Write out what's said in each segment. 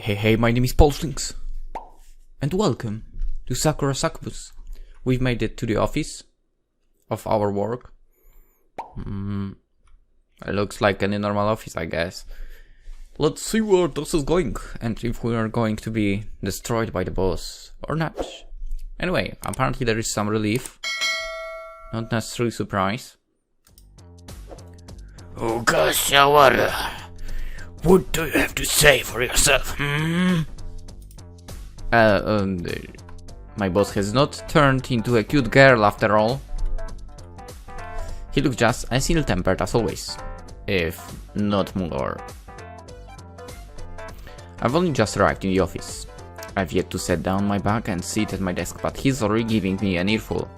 Hey, my name is PolishLynx. And welcome to Sakura Succubus. We've made it to the office of our work. It looks like any normal office, I guess. Let's see where this is going, and if we are going to be destroyed by the boss or not. Anyway, apparently there is some relief. Not necessarily surprise. Oh gosh, Sakura, what do you have to say for yourself, My boss has not turned into a cute girl after all. He looks just as ill-tempered as always, if not more. I've only just arrived in the office. I've yet to set down my bag and sit at my desk, but he's already giving me an earful.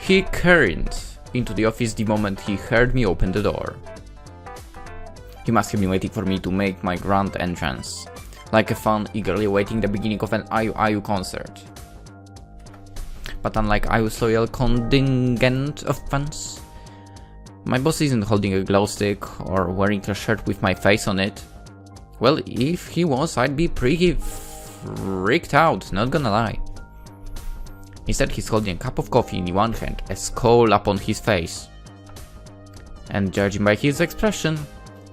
He carried into the office the moment he heard me open the door. He must have been waiting for me to make my grand entrance, like a fan eagerly awaiting the beginning of an IU concert. But unlike IU's loyal contingent of fans, my boss isn't holding a glow stick or wearing a shirt with my face on it. Well, if he was, I'd be pretty freaked out, not gonna lie. Instead, he's holding a cup of coffee in one hand, a scowl upon his face. And judging by his expression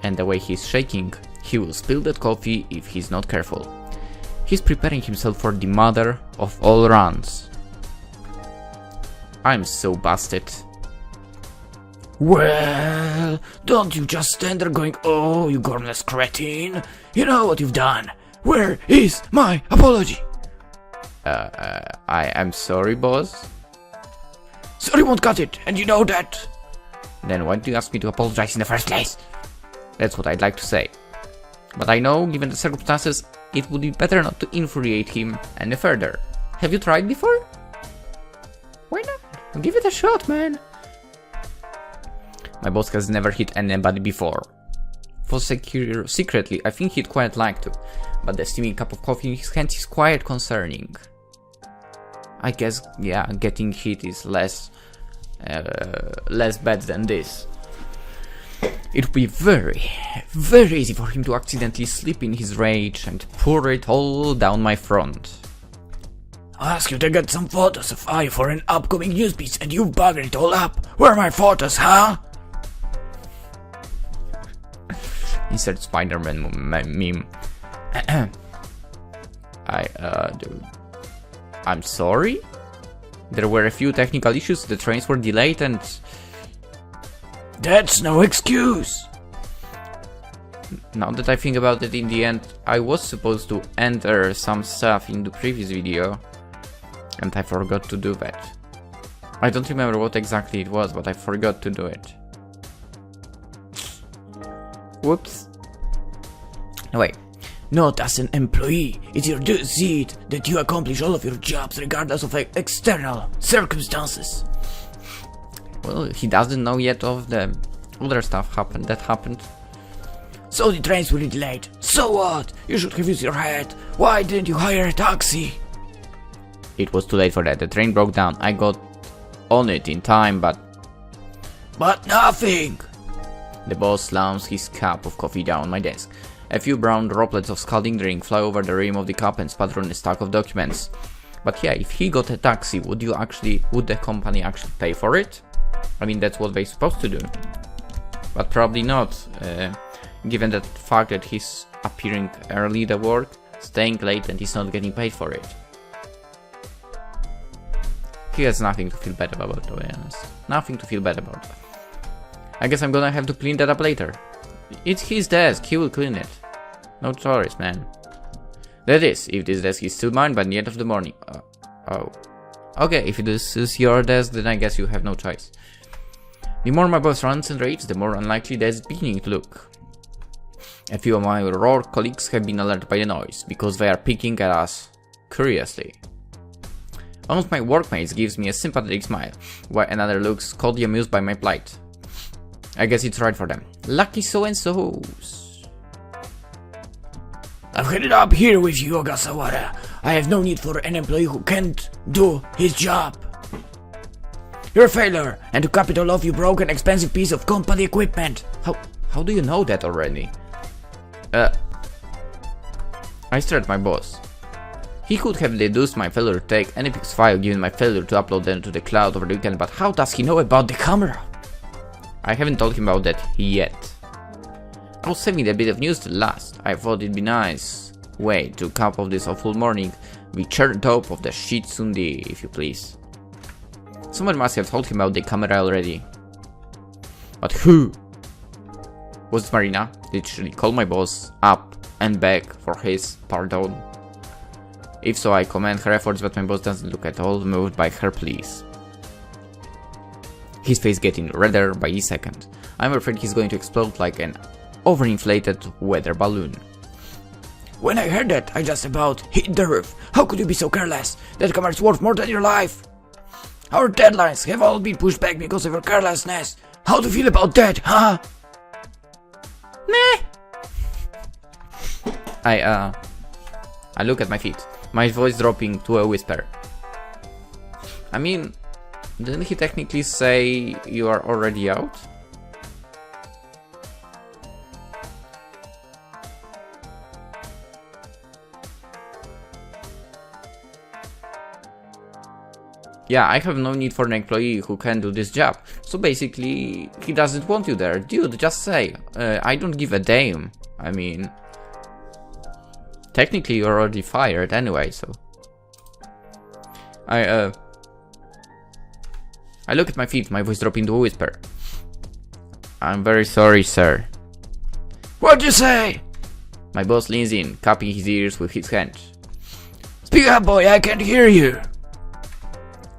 and the way he's shaking, he will spill that coffee if he's not careful. He's preparing himself for the mother of all runs. I'm so busted. Well, don't you just stand there going, oh, you gormless cretin. You know what you've done. Where is my apology? I'm sorry, boss. Sorry won't cut it, and you know that. Then why did you ask me to apologize in the first place? That's what I'd like to say. But I know, given the circumstances, it would be better not to infuriate him any further. Have you tried before? Why not? Give it a shot, man. My boss has never hit anybody before. For secretly, I think he'd quite like to, but the steaming cup of coffee in his hands is quite concerning. I guess, yeah, getting hit is less bad than this. It would be very easy for him to accidentally slip in his rage and pour it all down my front. I asked you to get some photos of I for an upcoming news piece and you buggered it all up. Where are my photos, huh? Insert Spider-Man meme. I'm sorry? There were a few technical issues, the trains were delayed and... That's no excuse! Now that I think about it, in the end, I was supposed to enter some stuff in the previous video, and I forgot to do that. I don't remember what exactly it was, but I forgot to do it. Whoops. Wait. Not as an employee, it's your duty that you accomplish all of your jobs regardless of external circumstances. Well, he doesn't know yet of the other stuff that happened. So the trains were delayed. So what? You should have used your head. Why didn't you hire a taxi? It was too late for that. The train broke down. I got on it in time, but... But nothing! The boss slams his cup of coffee down my desk. A few brown droplets of scalding drink fly over the rim of the cup and sputter on a stack of documents. But yeah, if he got a taxi, would the company actually pay for it? I mean, that's what they're supposed to do. But probably not, given the fact that he's appearing early at work, staying late, and he's not getting paid for it. He has nothing to feel bad about, to be honest. Nothing to feel bad about. I guess I'm gonna have to clean that up later. It's his desk, he will clean it. No choice, man. That is, if this desk is still mine by the end of the morning. Oh. Okay, if this is your desk, then I guess you have no choice. The more my boss runs and raves, the more unlikely that's beginning to look. A few of my raw colleagues have been alerted by the noise, because they are peeking at us curiously. One of my workmates gives me a sympathetic smile, while another looks coldly amused by my plight. I guess it's right for them. Lucky so-and-sos. I've headed up here with you, Ogasawara. I have no need for an employee who can't do his job. You're a failure, and to cap it all off, you broke an expensive piece of company equipment. How do you know that already? I stared at my boss. He could have deduced my failure to take any pics file given my failure to upload them to the cloud over the weekend, but how does he know about the camera? I haven't told him about that yet. I was saving a bit of news to last. I thought it'd be nice way to cap off this awful morning with churned top of the shit Sunday, if you please. Someone must have told him about the camera already. But who? Was it Marina? Did she call my boss up and beg for his pardon? If so, I commend her efforts, but my boss doesn't look at all moved by her pleas. His face getting redder by the second. I'm afraid he's going to explode like an overinflated weather balloon. When I heard that, I just about hit the roof. How could you be so careless? That camera's worth more than your life. Our deadlines have all been pushed back because of your carelessness. How do you feel about that, huh? Meh. I look at my feet, my voice dropping to a whisper. I mean, didn't he technically say you are already out? Yeah, I have no need for an employee who can do this job. So basically, he doesn't want you there. Dude, just say, I don't give a damn. I mean, technically you're already fired anyway, so. I look at my feet, my voice dropping to a whisper. I'm very sorry, sir. What'd you say? My boss leans in, cupping his ears with his hand. Speak up, boy, I can't hear you.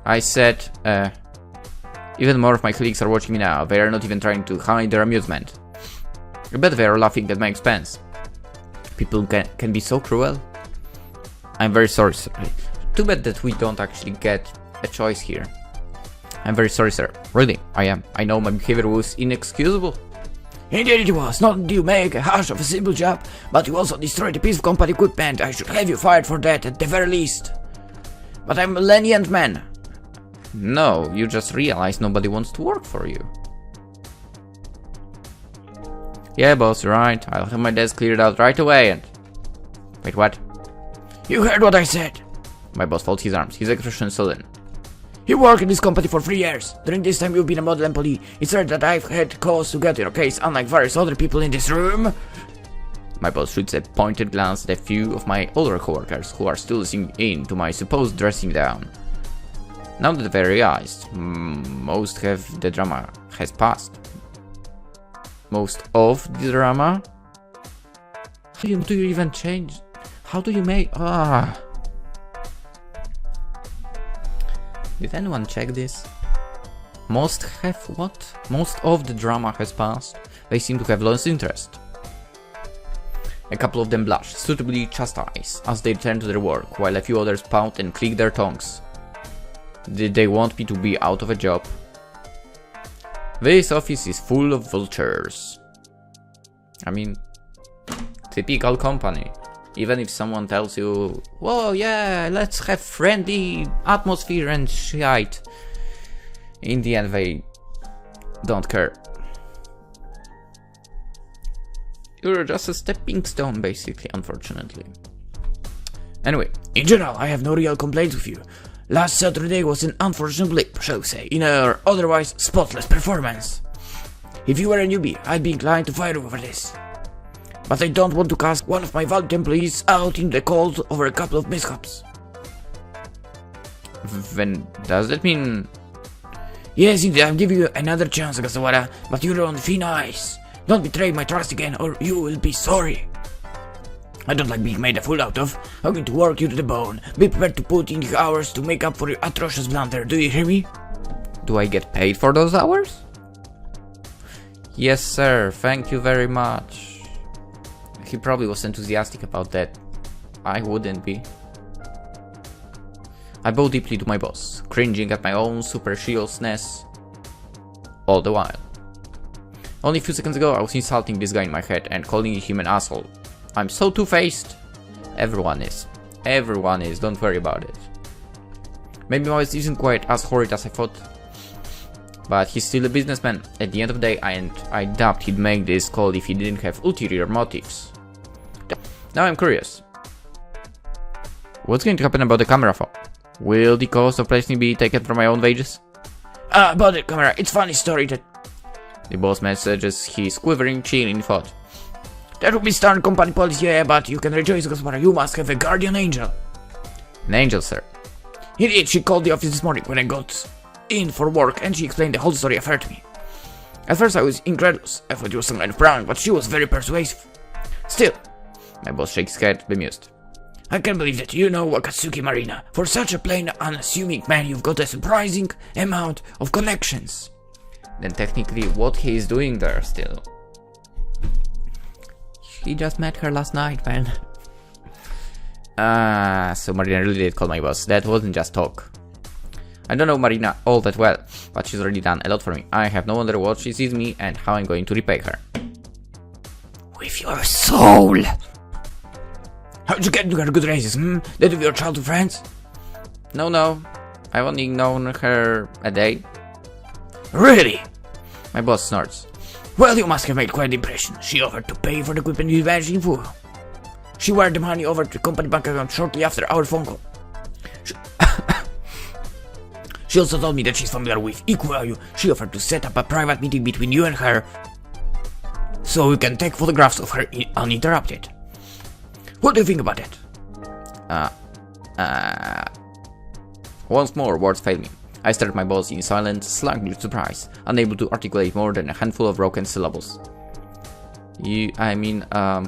I said, even more of my colleagues are watching me now. They are not even trying to hide their amusement. I bet they are laughing at my expense. People can be so cruel. I'm very sorry, sir. Too bad that we don't actually get a choice here. I'm very sorry, sir. Really, I am. I know my behavior was inexcusable. Indeed it was. Not did you make a hash of a simple job, but you also destroyed a piece of company equipment. I should have you fired for that at the very least. But I'm a lenient man. No, you just realized nobody wants to work for you. Yeah, boss, you're right. I'll have my desk cleared out right away and... Wait, what? You heard what I said. My boss folds his arms. His expression sullen. You worked in this company for 3 years. During this time you've been a model employee. It's rare that I've had cause to get your case, unlike various other people in this room. My boss shoots a pointed glance at a few of my older coworkers who are still listening in to my supposed dressing down. Now that they realized, most of the drama has passed. Most of the drama? How do you even change? How do you make... Did anyone check this? Most have what? Most of the drama has passed. They seem to have lost interest. A couple of them blush, suitably chastised, as they return to their work, while a few others pout and click their tongues. Did they want me to be out of a job? This office is full of vultures. I mean, typical company. Even if someone tells you, whoa, yeah, let's have friendly atmosphere and shite. In the end, they don't care. You're just a stepping stone, basically, unfortunately. Anyway. In general, I have no real complaints with you. Last Saturday was an unfortunate blip, shall we say, in our otherwise spotless performance. If you were a newbie, I'd be inclined to fire you over this. But I don't want to cast one of my valued employees out in the cold over a couple of mishaps. Then does that mean... Yes, indeed, I'm giving you another chance, Agasawara, but you're on thin ice. Don't betray my trust again, or you will be sorry. I don't like being made a fool out of. I'm going to work you to the bone. Be prepared to put in the hours to make up for your atrocious blunder. Do you hear me? Do I get paid for those hours? Yes, sir. Thank you very much. He probably was enthusiastic about that. I wouldn't be. I bow deeply to my boss, cringing at my own superciliousness all the while. Only a few seconds ago I was insulting this guy in my head and calling him an asshole. I'm so two-faced. Everyone is. Everyone is, don't worry about it. Maybe my voice isn't quite as horrid as I thought. But he's still a businessman at the end of the day, and I doubt he'd make this call if he didn't have ulterior motives. Now I'm curious. What's going to happen about the camera phone? Will the cost of placing be taken from my own wages? About the camera, it's funny story that... The boss messages his quivering chin in thought. That would be standard company policy, yeah, but you can rejoice because you must have a guardian angel. An angel, sir. Indeed, she called the office this morning when I got in for work and she explained the whole story of her to me. At first I was incredulous, I thought it was some kind of prank, but she was very persuasive. Still, My boss shakes his head, bemused. I can't believe that you know Wakatsuki Marina. For such a plain, unassuming man, you've got a surprising amount of connections. Then technically, what he is doing there still? He just met her last night, man. So Marina really did call my boss. That wasn't just talk. I don't know Marina all that well, but she's already done a lot for me. I have no wonder what she sees me and how I'm going to repay her. With your soul! How'd you get into her good races, That of your childhood friends? No. I've only known her a day. Really? My boss snorts. Well, you must have made quite an impression. She offered to pay for the equipment you vanished in full. She wired the money over to the company bank account shortly after our phone call. She also told me that she's familiar with Ikuayu. She offered to set up a private meeting between you and her, so we can take photographs of her uninterrupted. What do you think about it? Once more, words fail me. I stare at my boss in silent, slightly surprise, unable to articulate more than a handful of broken syllables. I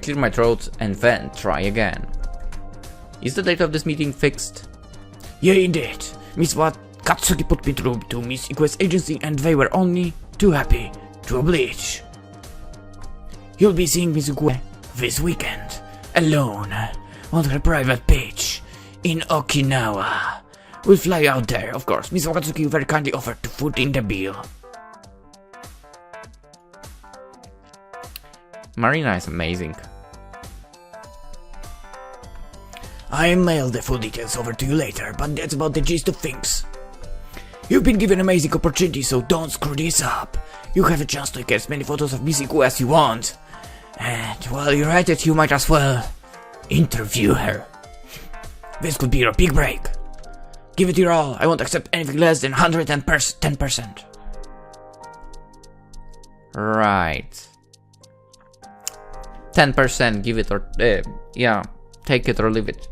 clear my throat and then try again. Is the date of this meeting fixed? Yeah, indeed. Miss Wakatsuki put me through to Miss Ikue's agency and they were only too happy to oblige. You'll be seeing Miss Ikue this weekend, alone, on her private beach in Okinawa. We'll fly out there, of course. Miss Wakatsuki very kindly offered to foot in the bill. Marina is amazing. I'll mail the full details over to you later, but that's about the gist of things. You've been given amazing opportunity, so don't screw this up. You have a chance to get as many photos of Miss Ikue as you want. And while you're at it, you might as well interview her. This could be your big break. Give it your all. I won't accept anything less than 110%. Right. 10%, give it or... yeah, take it or leave it.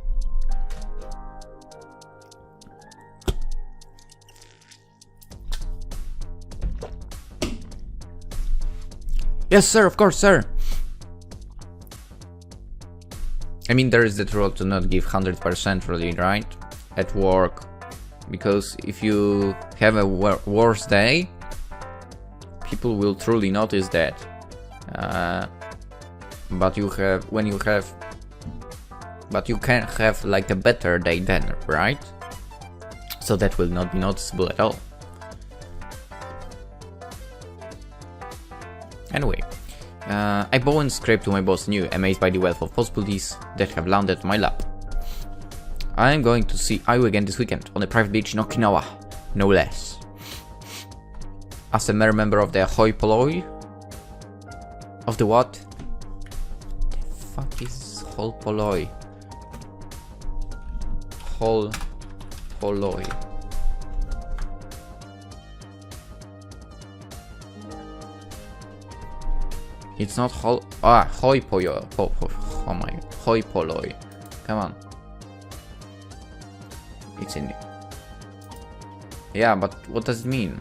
Yes, sir, of course, sir. I mean, there is that rule to not give 100% really, right? At work. Because if you have a worse day, people will truly notice that. But you can have like a better day then, right? So that will not be noticeable at all. Anyway, I bow and scrape to my boss anew, amazed by the wealth of possibilities that have landed on my lap. I am going to see Ayu again this weekend on a private beach in Okinawa, no less. As a mere member of the hoi polloi? Of the what? The fuck is hoi polloi? Hoi polloi. It's not hoi polloi. Oh my, hoi polloi. Come on. It's in. Yeah, but what does it mean?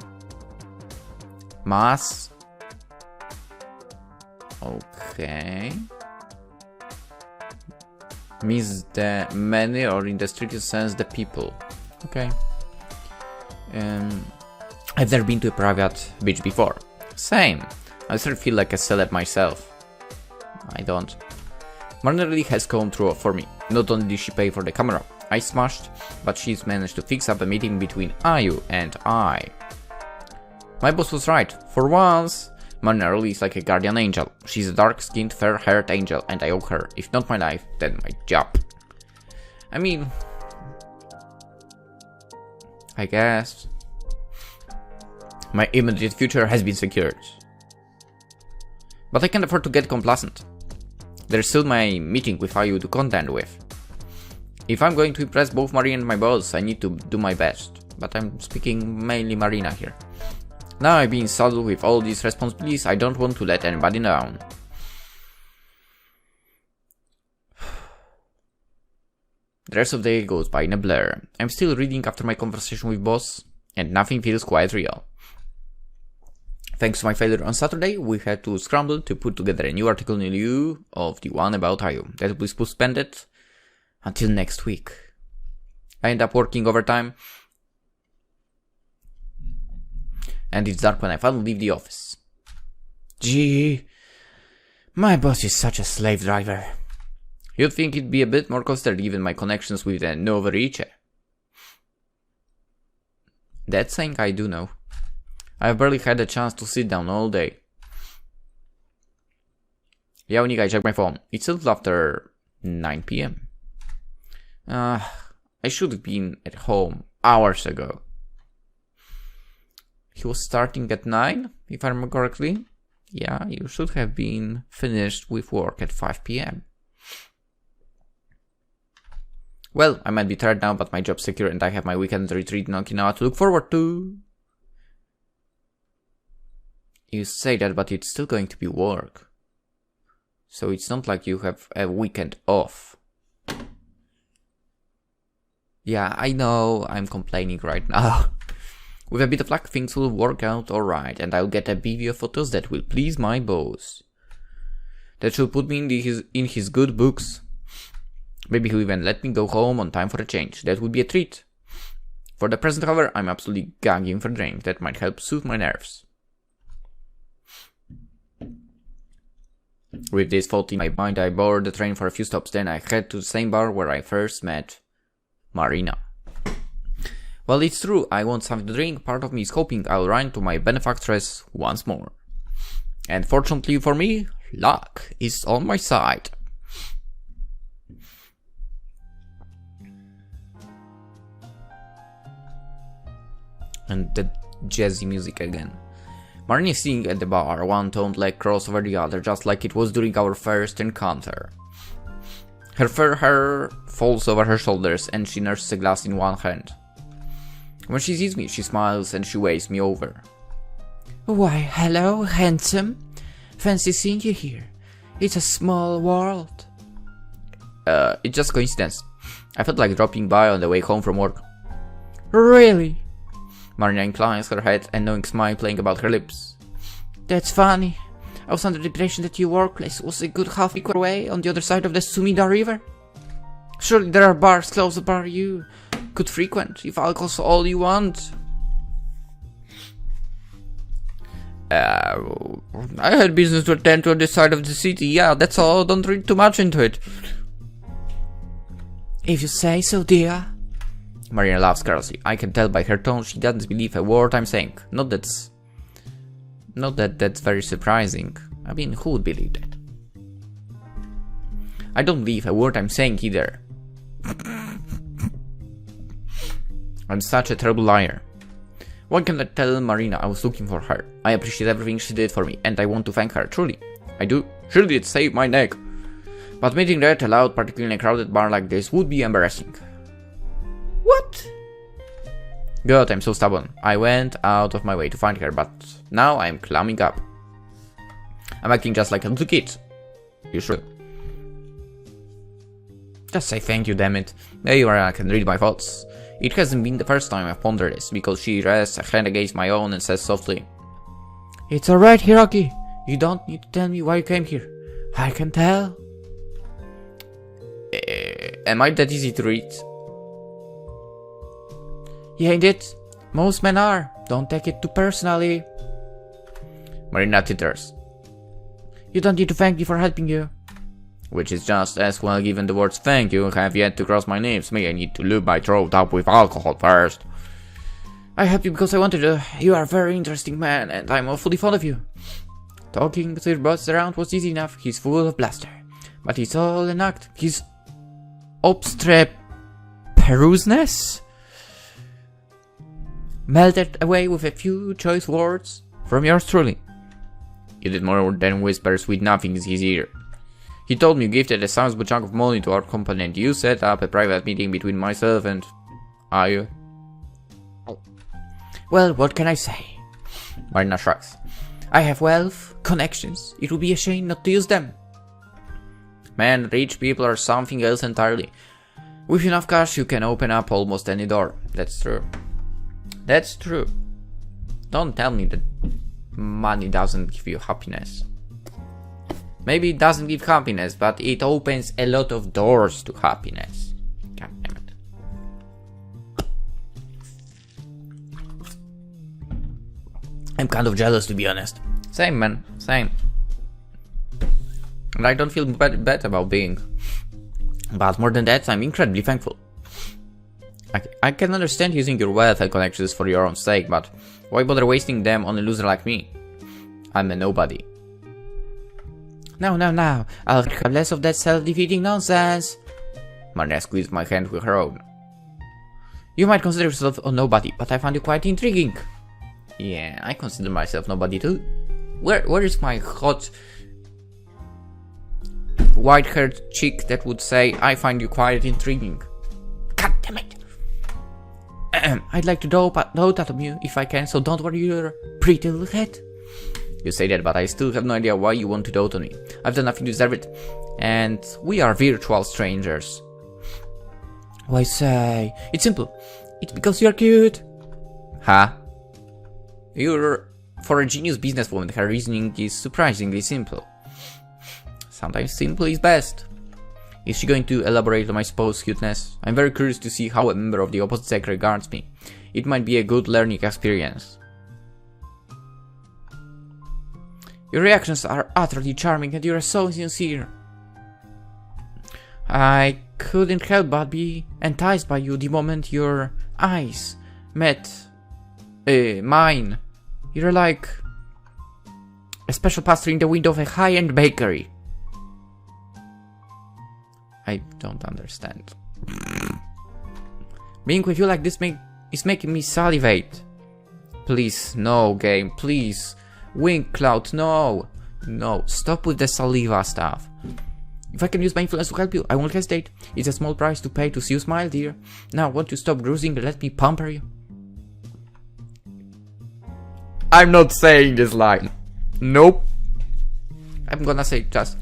Mass? Okay. Means the many, or in the strictest sense, the people. Okay. I've never been to a private beach before. Same. I sort of feel like a celeb myself. I don't. Marina really has come through for me. Not only did she pay for the camera I smashed, but she's managed to fix up a meeting between Ayu and I. My boss was right. For once, Marina really is like a guardian angel. She's a dark-skinned, fair-haired angel, and I owe her, if not my life, then my job. I mean, I guess my immediate future has been secured. But I can't afford to get complacent. There's still my meeting with Ayu to contend with. If I'm going to impress both Marina and my boss, I need to do my best. But I'm speaking mainly Marina here. Now I've been saddled with all these responsibilities, I don't want to let anybody down. The rest of the day goes by in a blur. I'm still reading after my conversation with boss, and nothing feels quite real. Thanks to my failure on Saturday, we had to scramble to put together a new article in lieu of the one about Ayu that was suspended until next week. I end up working overtime, and it's dark when I finally leave the office. Gee, my boss is such a slave driver. You'd think it'd be a bit more considered given my connections with the Novorice. That's saying I do know. I've barely had a chance to sit down all day. Yeah, Unik, I checked my phone. It's still after 9 PM. I should have been at home hours ago. He was starting at 9, if I remember correctly. Yeah, you should have been finished with work at 5 PM. Well, I might be tired now, but my job's secure and I have my weekend retreat in Okinawa to look forward to. You say that, but it's still going to be work. So it's not like you have a weekend off. Yeah, I know, I'm complaining right now. With a bit of luck, things will work out alright, and I'll get a bevy of photos that will please my boss. That should put me in his good books. Maybe he'll even let me go home on time for a change. That would be a treat. For the present, however, I'm absolutely gagging for a drink that might help soothe my nerves. With this thought in my mind, I board the train for a few stops, then I head to the same bar where I first met Marina. Well, it's true, I want something to drink. Part of me is hoping I'll run into my benefactress once more. And fortunately for me, luck is on my side. And the jazzy music again. Marina is sitting at the bar, one toned leg crossed over the other, just like it was during our first encounter. Her fair hair falls over her shoulders and she nurses a glass in one hand. When she sees me, she smiles and she waves me over. Why, hello, handsome. Fancy seeing you here. It's a small world. It's just coincidence. I felt like dropping by on the way home from work. Really? Marina inclines her head, a knowing smile playing about her lips. That's funny. I was under the impression that your workplace was a good half acre away on the other side of the Sumida River. Surely there are bars close by you could frequent, if alcohol's all you want. I had business to attend to on this side of the city, yeah, that's all, don't read too much into it. If you say so, dear. Marina laughs carelessly. I can tell by her tone she doesn't believe a word I'm saying. Not that that's very surprising. I mean, who would believe that? I don't believe a word I'm saying either. I'm such a terrible liar. Why can't I tell Marina I was looking for her? I appreciate everything she did for me, and I want to thank her, truly. I do. She did save my neck. But admitting that aloud, particularly in a crowded bar like this, would be embarrassing. What? God, I'm so stubborn. I went out of my way to find her, but now I'm climbing up. I'm acting just like a little kid. You sure? Just say thank you, damn it. There you are, I can read my thoughts. It hasn't been the first time I've pondered this, because she rests a hand against my own and says softly, It's alright, Hiroki. You don't need to tell me why you came here. I can tell. Am I that easy to read? You ain't it? Most men are. Don't take it too personally. Marina titters. You don't need to thank me for helping you. Which is just as well, given the words thank you have yet to cross my lips. May I need to lube my throat up with alcohol first. I helped you because I wanted to. You are a very interesting man, and I'm awfully fond of you. Talking to your boss around was easy enough. He's full of bluster. But it's all an act. He's obstreperousness melted away with a few choice words from yours truly. You did more than whisper sweet nothings in his ear. He told me you gifted a sizable chunk of money to our company and you set up a private meeting between myself and... Are you? Well, what can I say? Marina shrugs. I have wealth, connections. It would be a shame not to use them. Man, rich people are something else entirely. With enough cash, you can open up almost any door. That's true. That's true. Don't tell me that money doesn't give you happiness. Maybe it doesn't give happiness, but it opens a lot of doors to happiness. God damn it. I'm kind of jealous, to be honest. Same, man. Same. And I don't feel bad about being. But more than that, I'm incredibly thankful. I can understand using your wealth and connections for your own sake, but why bother wasting them on a loser like me? I'm a nobody. Now. I'll have less of that self-defeating nonsense. Marina squeezed my hand with her own. You might consider yourself a nobody, but I find you quite intriguing. Yeah, I consider myself nobody too. Where is my hot... white-haired chick that would say, I find you quite intriguing? God damn it. I'd like to dote on you if I can, so don't worry your pretty little head. You say that, but I still have no idea why you want to dote on me. I've done nothing to deserve it. And we are virtual strangers. Why say? It's simple. It's because you're cute. Huh? For a genius businesswoman, her reasoning is surprisingly simple. Sometimes simple is best. Is she going to elaborate on my supposed cuteness? I'm very curious to see how a member of the opposite sex regards me. It might be a good learning experience. Your reactions are utterly charming and you're so sincere. I couldn't help but be enticed by you the moment your eyes met mine. You're like a special pastry in the window of a high-end bakery. I don't understand. Being with you like this is making me salivate. Please, no, game, please. Wink Cloud, no. No, stop with the saliva stuff. If I can use my influence to help you, I won't hesitate. It's a small price to pay to see you smile, dear. Now, won't you stop bruising and let me pamper you? I'm not saying this line. Nope. I'm gonna say just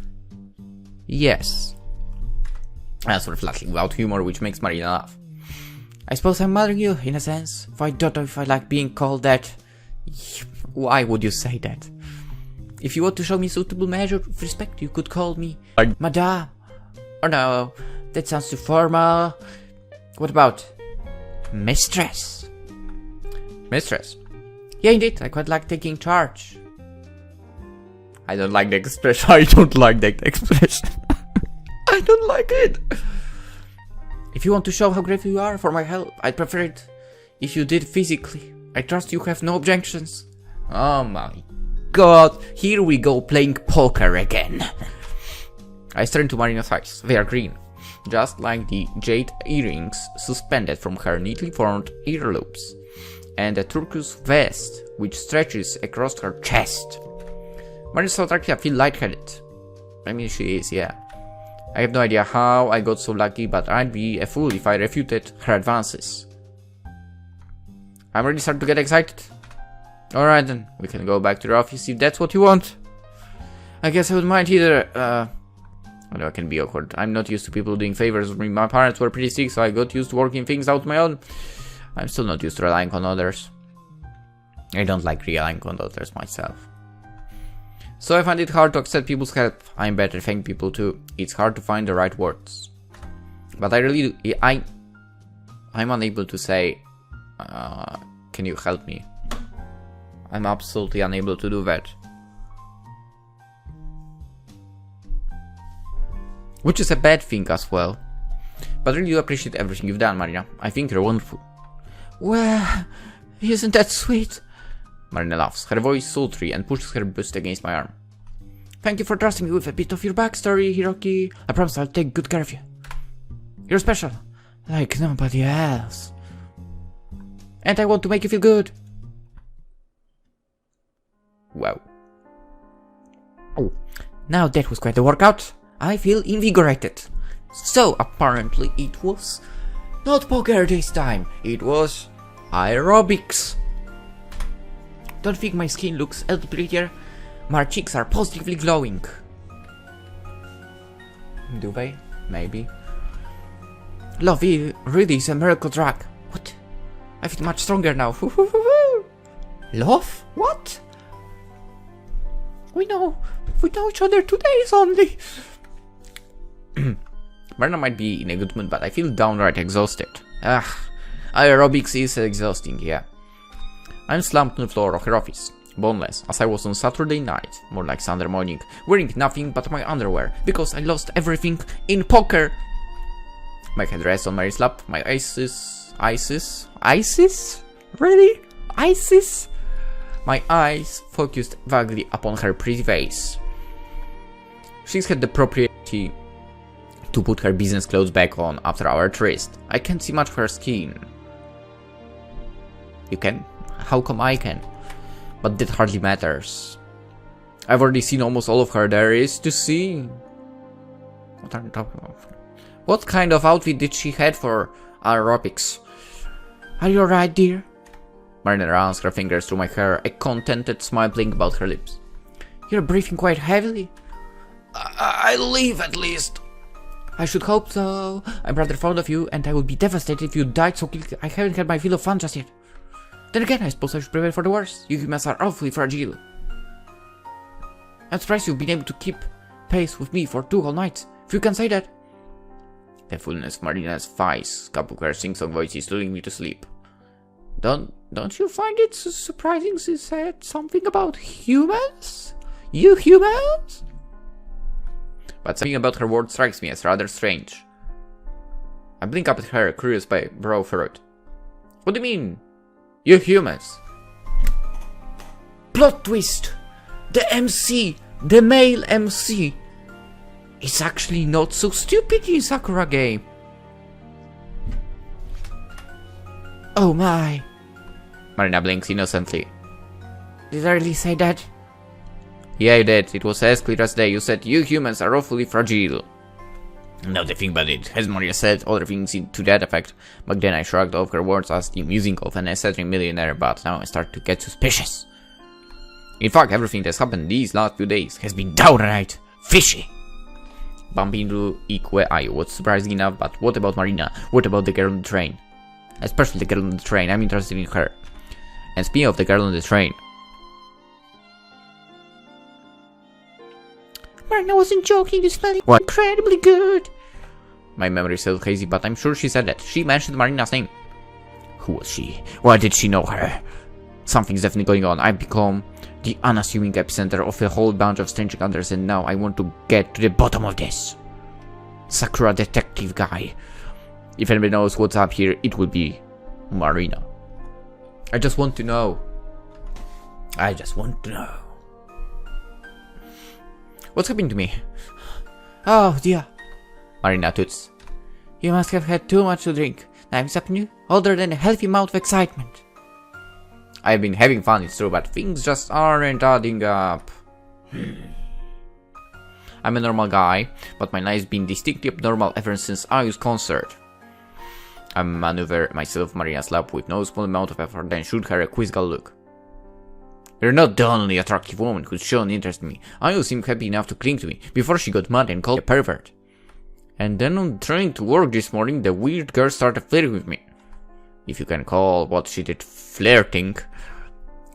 yes. Answer flatly without humor, which makes Marina laugh. I suppose I'm mothering you, in a sense. For I don't know if I like being called that. Why would you say that? If you want to show me suitable measure of respect, you could call me Madame. Or no, that sounds too formal. What about Mistress? Mistress? Yeah, indeed, I quite like taking charge. I don't like the expression. I don't like that expression. I don't like it. If you want to show how grateful you are for my help, I'd prefer it if you did physically. I trust you have no objections. Oh my god, here we go playing poker again. I stare into Marina's eyes. They are green, just like the jade earrings suspended from her neatly formed earlobes, and a turquoise vest which stretches across her chest. Marina's so attractive, I feel lightheaded. I mean, she is, yeah. I have no idea how I got so lucky, but I'd be a fool if I refuted her advances. I'm already starting to get excited. Alright then, we can go back to the office if that's what you want. I guess I wouldn't mind either. I know it can be awkward. I'm not used to people doing favors for me. My parents were pretty sick, so I got used to working things out on my own. I'm still not used to relying on others. I don't like relying on others myself. So I find it hard to accept people's help. I'm better thank people too. It's hard to find the right words. But I really do. I'm unable to say, can you help me? I'm absolutely unable to do that. Which is a bad thing as well. But I really do appreciate everything you've done, Marina. I think you're wonderful. Well, isn't that sweet? Marina laughs, her voice sultry, and pushes her bust against my arm. Thank you for trusting me with a bit of your backstory, Hiroki. I promise I'll take good care of you. You're special, like nobody else. And I want to make you feel good. Wow. Oh, now that was quite a workout. I feel invigorated. So apparently it was not poker this time, it was aerobics. Don't think my skin looks a little prettier? My cheeks are positively glowing. Do they? Maybe. Love really is a miracle drug. What? I feel much stronger now. Love? What? We know each other 2 days only. Marina might be in a good mood, but I feel downright exhausted. Aerobics is exhausting, yeah. I'm slumped on the floor of her office, boneless, as I was on Saturday night, more like Sunday morning, wearing nothing but my underwear, because I lost everything in poker. My head rests on Mary's lap, my ISIS? Really? ISIS? My eyes focused vaguely upon her pretty face. She's had the propriety to put her business clothes back on after our tryst. I can't see much of her skin. You can? How come I can? But that hardly matters. I've already seen almost all of her there is to see. What are you talking about? What kind of outfit did she have for aerobics? Are you alright, dear? Marina runs her fingers through my hair, a contented smile playing about her lips. You're breathing quite heavily. I'll leave at least. I should hope so. I'm rather fond of you, and I would be devastated if you died so quickly. I haven't had my fill of fun just yet. Then again, I suppose I should prepare for the worst. You humans are awfully fragile. I'm surprised you've been able to keep pace with me for 2 whole nights, if you can say that. The fullness of Marina's face, coupled with her sing-song voice, is lulling me to sleep. Don't you find it surprising she said something about humans? You humans? But something about her words strikes me as rather strange. I blink up at her, curious by brow furrowed. What do you mean? You humans? Plot twist! The MC, the male MC, is actually not so stupid in Sakura game. Oh my. Marina blinks innocently. Did I really say that? Yeah, you did. It was as clear as day. You said you humans are awfully fragile. Now the thing about it, as Maria said other things to that effect, but then I shrugged off her words as the musing of an eccentric millionaire, but now I start to get suspicious. In fact, everything that's happened these last few days has been downright fishy. Bumping into Ikue was surprising enough, but what about Marina? What about the girl on the train? Especially the girl on the train, I'm interested in her. And speaking of the girl on the train... Marina wasn't joking, you smell incredibly good. My memory is still hazy, but I'm sure she said that. She mentioned Marina's name. Who was she? Why did she know her? Something's definitely going on. I've become the unassuming epicenter of a whole bunch of strange encounters, and now I want to get to the bottom of this. Sakura detective guy. If anybody knows what's up here, it will be Marina. I just want to know. I just want to know. What's happening to me? Oh dear. Marina toots. You must have had too much to drink. Time's up new, other than a healthy amount of excitement. I've been having fun, it's true, but things just aren't adding up. I'm a normal guy, but my life's been distinctly abnormal ever since Ayu's concert. I maneuver myself Marina's lap with no small amount of effort, then shoot her a quizzical look. You're not the only attractive woman who's shown interest in me. Ayu seemed happy enough to cling to me before she got mad and called me a pervert. And then on train to work this morning, the weird girl started flirting with me. If you can call what she did flirting.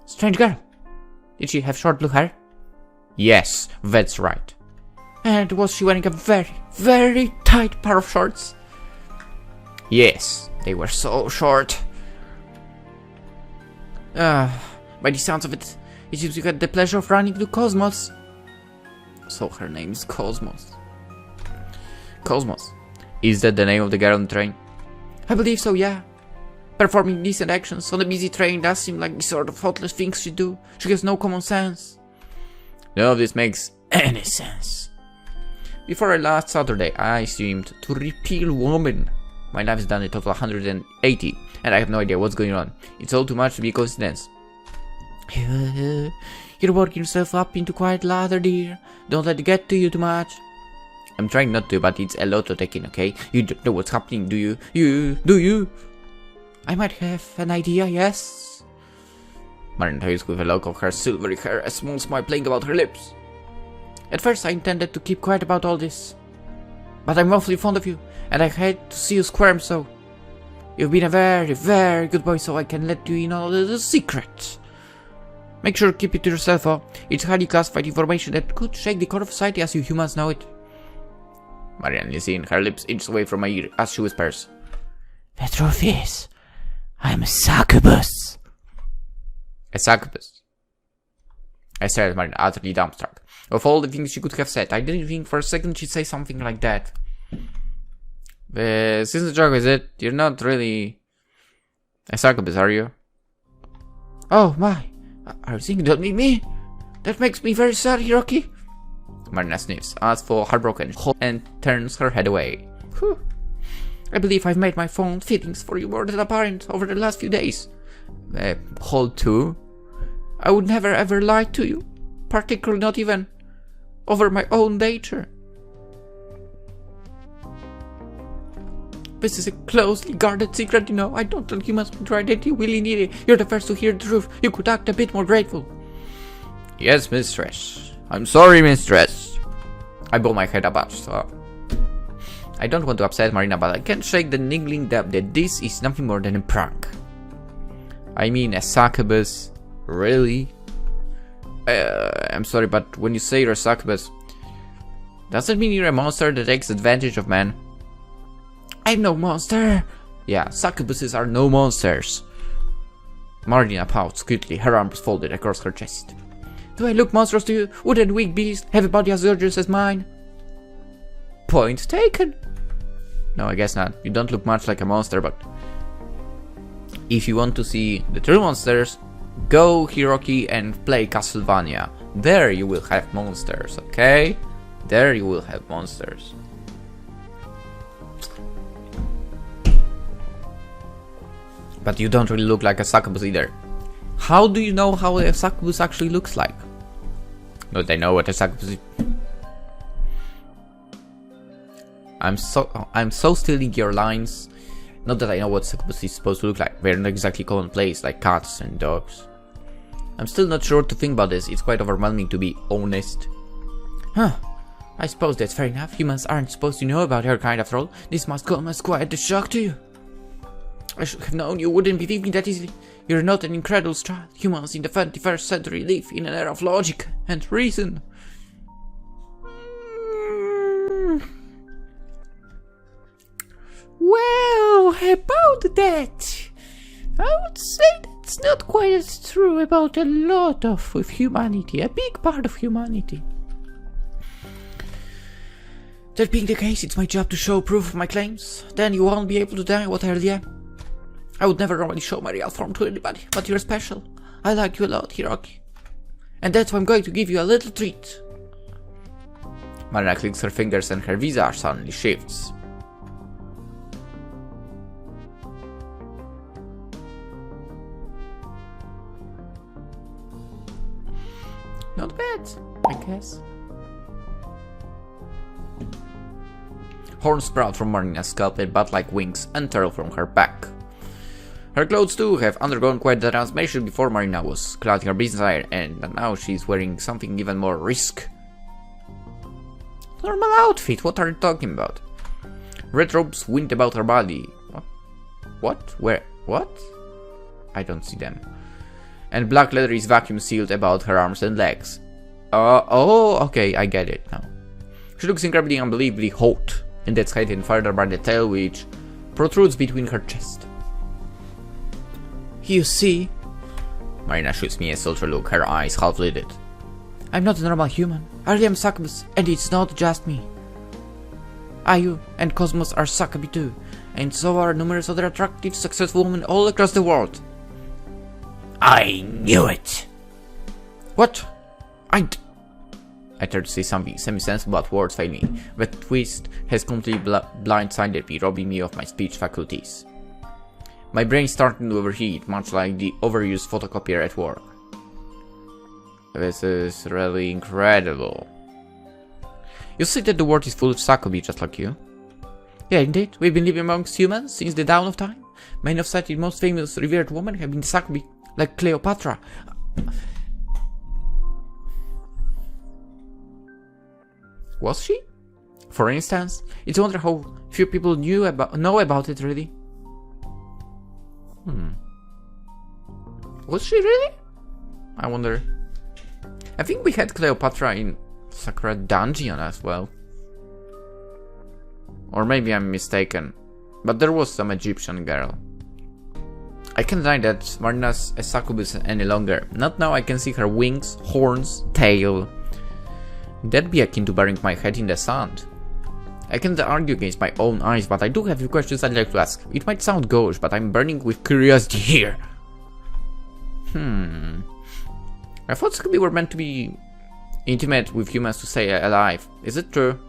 Strange girl. Did she have short blue hair? Yes, that's right. And was she wearing a very, very tight pair of shorts? Yes, they were so short. By the sounds of it, it seems you had the pleasure of running to Cosmos. So her name is Cosmos. Cosmos. Is that the name of the girl on the train? I believe so, yeah. Performing decent actions on a busy train does seem like the sort of thoughtless things she do. She has no common sense. None of this makes any sense. Before last Saturday, I seemed to repeal woman. My life has done a total of 180, and I have no idea what's going on. It's all too much to be a coincidence. You're working yourself up into quite lather, dear. Don't let it get to you too much. I'm trying not to, but it's a lot to take in, okay? You don't know what's happening, do you? Do you? I might have an idea, yes? Marina toys with a lock of her silvery hair, a small smile playing about her lips. At first I intended to keep quiet about all this. But I'm awfully fond of you, and I hate to see you squirm so. You've been a very, very good boy, so I can let you in on a little secret. Make sure to keep it to yourself, oh. It's highly classified information that could shake the core of society as you humans know it. Marina is in, her lips inch away from my ear as she whispers. The truth is, I'm a succubus. A succubus? I stared at Marina, utterly dumbstruck. Of all the things she could have said, I didn't think for a second she'd say something like that. This isn't a joke, is it? You're not really a succubus, are you? Oh my, are you thinking that me? That makes me very sad, Hiroki. Marina sniffs, as for heartbroken, and turns her head away. Whew. I believe I've made my fond feelings for you more than apparent over the last few days. Hold to? I would never ever lie to you, particularly not even over my own nature. This is a closely guarded secret, you know. I don't tell humans my identity willy-nilly. You're the first to hear the truth. You could act a bit more grateful. Yes, mistress. I'm sorry, mistress. I bow my head abashed. I don't want to upset Marina, but I can't shake the niggling doubt that this is nothing more than a prank. I mean, a succubus? Really? I'm sorry, but when you say you're a succubus, does that mean you're a monster that takes advantage of men? I'm no monster. Yeah, succubuses are no monsters. Marina pouts quickly, her arms folded across her chest. Do I look monstrous to you? Wouldn't a weak beast have a body as gorgeous as mine? Point taken. No, I guess not. You don't look much like a monster, but if you want to see the true monsters, go Hiroki and play Castlevania. There you will have monsters, okay? There you will have monsters. But you don't really look like a succubus either. How do you know how a succubus actually looks like? Don't I know what a succubus is? I'm so stealing your lines. Not that I know what succubus is supposed to look like. They're not exactly commonplace like cats and dogs. I'm still not sure what to think about this. It's quite overwhelming, to be honest. Huh. I suppose that's fair enough. Humans aren't supposed to know about her kind after all. This must come as quite a shock to you. I should have known you wouldn't believe me that easily. You're not an incredulous child. Humans in the 21st century live in an era of logic and reason. Well, about that, I would say that's not quite as true about a lot of humanity, a big part of humanity. That being the case, it's my job to show proof of my claims. Then you won't be able to deny what I really am. I would never normally show my real form to anybody, but you're special. I like you a lot, Hiroki. And that's why I'm going to give you a little treat. Marina clicks her fingers and her visage suddenly shifts. Not bad, I guess. Horns sprout from Marina's scalp and bat-like wings unfurl from her back. Her clothes too have undergone quite the transformation. Before Marina was clad in her business attire, and now she's wearing something even more risk. Normal outfit, what are you talking about? Red robes wind about her body. What? Where? What? I don't see them. And black leather is vacuum sealed about her arms and legs. Oh, okay, I get it now. She looks incredibly, unbelievably hot, and that's hidden further by the tail which protrudes between her chest. You see? Marina shoots me a sultry look, her eyes half-lidded. I'm not a normal human. I am succubus, and it's not just me. Ayu and Cosmos are succubi too, and so are numerous other attractive, successful women all across the world. I knew it! What? I tried to say something semi-sensible, but words fail me. The twist has completely blindsided me, robbing me of my speech faculties. My brain started to overheat, much like the overused photocopier at work. This is really incredible. You say that the world is full of Succubus just like you? Yeah, indeed. We've been living amongst humans since the dawn of time. Many of society's most famous revered women have been Succubus, like Cleopatra. Was she? For instance, it's a wonder how few people know about it really. Was she really? I wonder. I think we had Cleopatra in Sakura Dungeon as well. Or maybe I'm mistaken. But there was some Egyptian girl. I can't deny that Marina's a succubus any longer. Not now I can see her wings, horns, tail. That'd be akin to burying my head in the sand. I can't argue against my own eyes, but I do have a few questions I'd like to ask. It might sound gauche, but I'm burning with curiosity here. I thought Succubus were meant to be intimate with humans to stay alive. Is it true?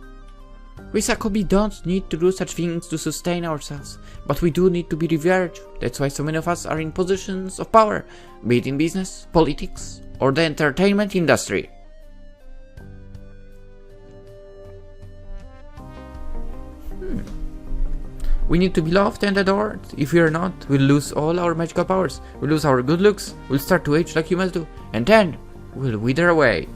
We Succubus don't need to do such things to sustain ourselves, but we do need to be revered. That's why so many of us are in positions of power, be it in business, politics, or the entertainment industry. We need to be loved and adored. If we are not, we'll lose all our magical powers. We'll lose our good looks. We'll start to age like humans do. And then, we'll wither away.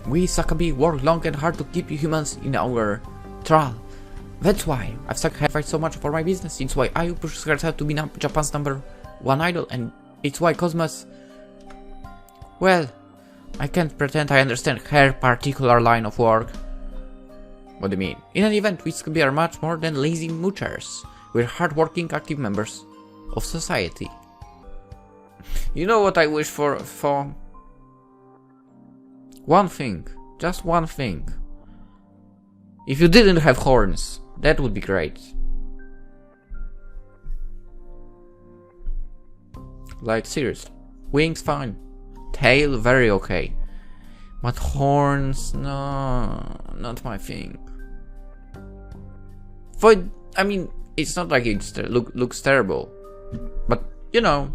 We Succubus work long and hard to keep you humans in our thrall. That's why I've sacrificed so much for my business. It's why Ayu pushes herself to be Japan's #1 idol. And it's why Cosmos... Well, I can't pretend I understand her particular line of work. What do you mean? In an event, we Succubus are much more than lazy moochers. We're hardworking, active members of society. You know what I wish for? One thing. Just one thing. If you didn't have horns, that would be great. Like, seriously. Wings, fine. Tail, very okay. But horns, no, not my thing. I mean, it's not like it looks terrible, but you know.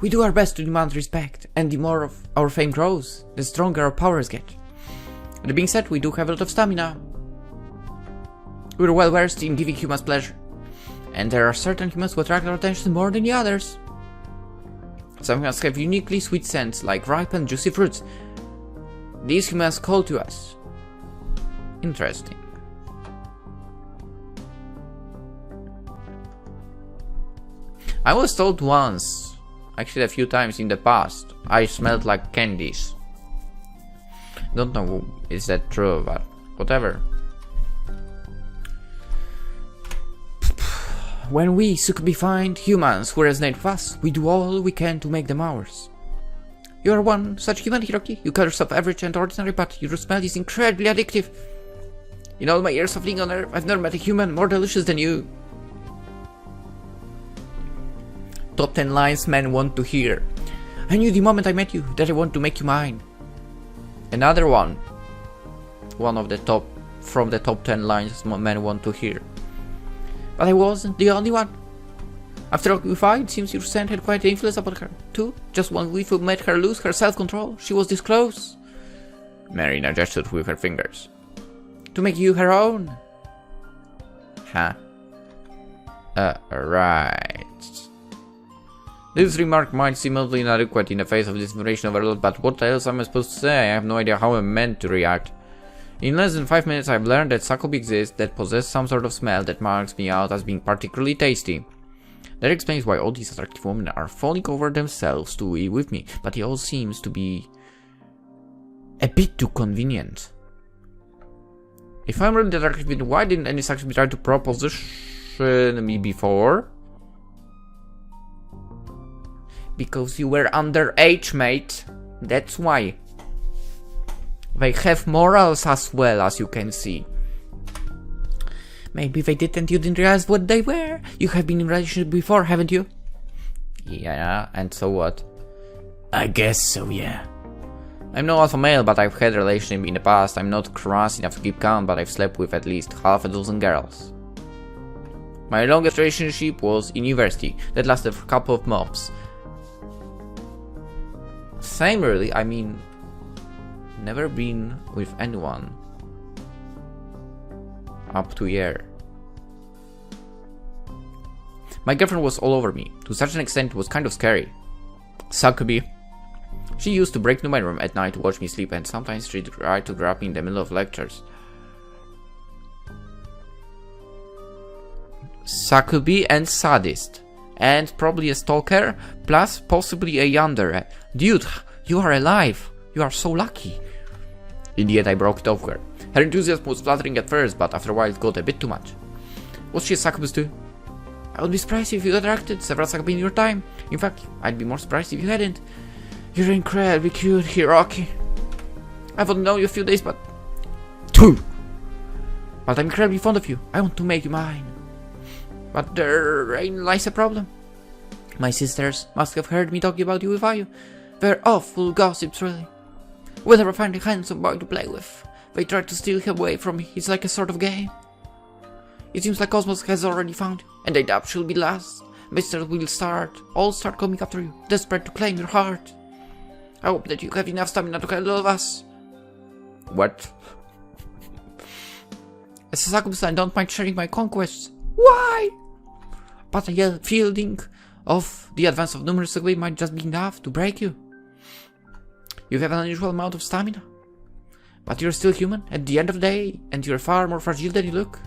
We do our best to demand respect, and the more of our fame grows, the stronger our powers get. That being said, we do have a lot of stamina. We're well versed in giving humans pleasure, and there are certain humans who attract our attention more than the others. Some humans have uniquely sweet scents, like ripe and juicy fruits. These humans call to us. Interesting. I was told once, actually a few times in the past, I smelled like candies. Don't know is that true, but whatever. When we Succubus find humans who resonate with us, we do all we can to make them ours. You are one such human, Hiroki. You call yourself average and ordinary, but your smell is incredibly addictive. In all my years of living on Earth, I've never met a human more delicious than you. Top 10 lines men want to hear. I knew the moment I met you that I want to make you mine. Another one. One of the top, from the top 10 lines men want to hear. But I wasn't the only one. After all we fight, it seems your scent had quite an influence upon her, too. Just one whiff made her lose her self-control. She was this close. Marina gestured with her fingers. To make you her own. Huh. Right. This remark might seem oddly inadequate in the face of this information overload, but what else am I supposed to say? I have no idea how I'm meant to react. In less than 5 minutes I've learned that Succubus exist that possess some sort of smell that marks me out as being particularly tasty. That explains why all these attractive women are falling over themselves to be with me, but it all seems to be a bit too convenient. If I'm really attractive, why didn't any Succubus try to proposition me before? Because you were underage, mate. That's why. They have morals as well, as you can see. Maybe they didn't, you didn't realize what they were. You have been in a relationship before, haven't you? Yeah, and so what? I guess so, yeah. I'm no alpha male, but I've had a relationship in the past. I'm not crass enough to keep count, but I've slept with at least half a dozen girls. My longest relationship was in university. That lasted for a couple of months. Same really, I mean, never been with anyone up to a year. My girlfriend was all over me, to such an extent it was kind of scary. Succubus. She used to break into my room at night to watch me sleep, and sometimes she'd try to grab me in the middle of lectures. Succubus and sadist. And probably a stalker, plus possibly a yandere. Dude, you are alive. You are so lucky. In the end, I broke it off her. Her enthusiasm was flattering at first, but after a while it got a bit too much. Was she a succubus too? I would be surprised if you attracted several succubus in your time. In fact, I'd be more surprised if you hadn't. You're incredibly cute, Hiroki. I've only known you a few days, but... Two! But I'm incredibly fond of you. I want to make you mine. But therein lies a problem. My sisters must have heard me talking about you with you. They're awful gossips, really. We'll never find a handsome boy to play with. They try to steal him away from me. It's like a sort of game. It seems like Cosmos has already found you, and I doubt she'll be last. Mr. will all start coming after you, desperate to claim your heart. I hope that you have enough stamina to handle all of us. What? As a succubus, I don't mind sharing my conquests. Why? But a fielding of the advance of numerous succubus might just be enough to break you. You have an unusual amount of stamina. But you're still human at the end of the day, and you're far more fragile than you look.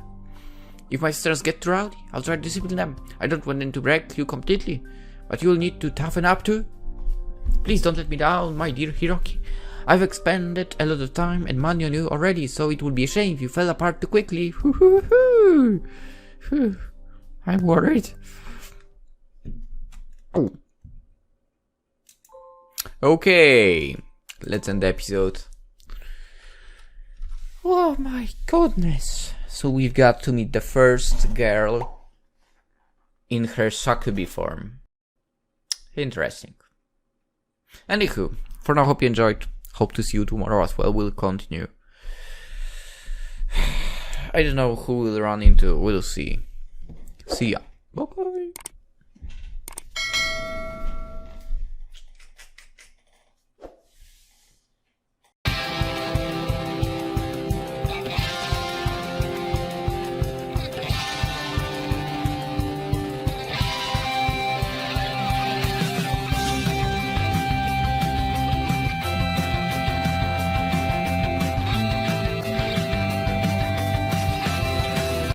If my sisters get too rowdy, I'll try to discipline them. I don't want them to break you completely, but you'll need to toughen up too. Please don't let me down, my dear Hiroki. I've expended a lot of time and money on you already, so it would be a shame if you fell apart too quickly. I'm worried. Oh. Okay, let's end the episode. Oh my goodness. So we've got to meet the first girl in her succubus form. Interesting. Anywho, for now, hope you enjoyed. Hope to see you tomorrow as well. We'll continue. I don't know who we'll run into. We'll see. See ya. Bye-bye.